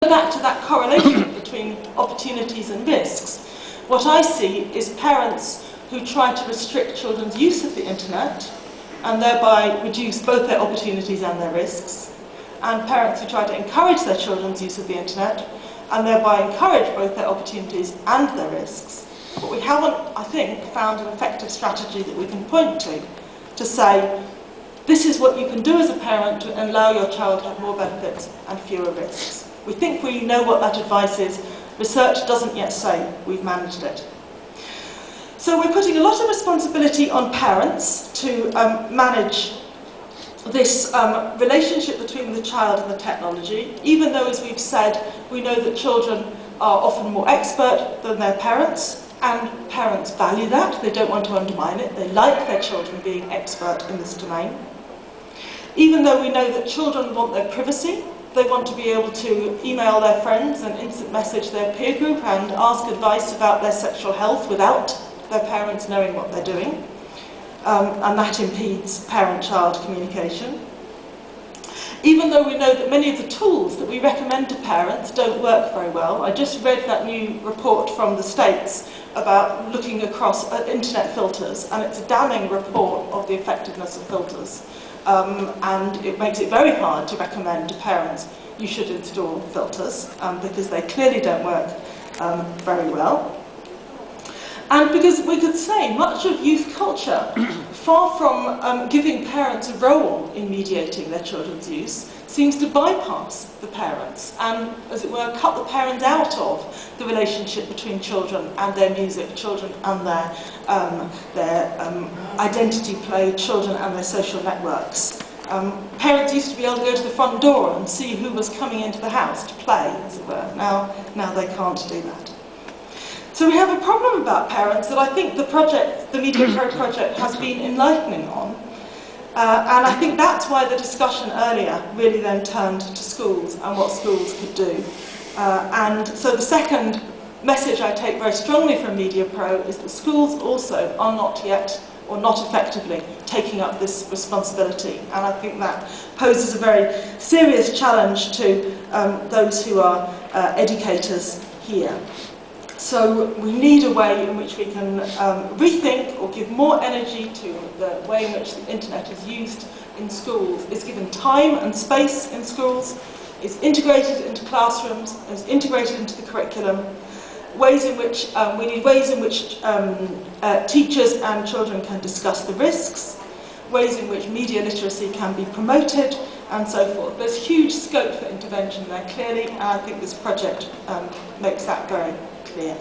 back to that correlation between opportunities and risks, what I see is parents who try to restrict children's use of the internet and thereby reduce both their opportunities and their risks, and parents who try to encourage their children's use of the internet and thereby encourage both their opportunities and their risks. But we haven't, I think, found an effective strategy that we can point to say, this is what you can do as a parent to allow your child to have more benefits and fewer risks. We think we know what that advice is. Research doesn't yet say we've managed it. So we're putting a lot of responsibility on parents to manage this relationship between the child and the technology, even though, as we've said, we know that children are often more expert than their parents, and parents value that. They don't want to undermine it. They like their children being expert in this domain. Even though we know that children want their privacy, they want to be able to email their friends and instant message their peer group and ask advice about their sexual health without their parents knowing what they're doing. And that impedes parent-child communication. Even though we know that many of the tools that we recommend to parents don't work very well. I just read that new report from the States about looking across internet filters, and it's a damning report of the effectiveness of filters. And it makes it very hard to recommend to parents you should install filters because they clearly don't work very well. And because we could say much of youth culture, far from giving parents a role in mediating their children's use, seems to bypass the parents and, as it were, cut the parents out of the relationship between children and their music, children and their identity play, children and their social networks. Parents used to be able to go to the front door and see who was coming into the house to play, as it were. Now they can't do that. So we have a problem about parents that I think the Mediappro project has been enlightening on. And I think that's why the discussion earlier really then turned to schools and what schools could do. And so the second message I take very strongly from Mediappro is that schools also are not yet or not effectively taking up this responsibility. And I think that poses a very serious challenge to those who are educators here. So we need a way in which we can rethink or give more energy to the way in which the internet is used in schools, is given time and space in schools, is integrated into classrooms, is integrated into the curriculum, ways in which we need ways in which teachers and children can discuss the risks, ways in which media literacy can be promoted, and so forth. There's huge scope for intervention there, clearly, and I think this project makes that very clear.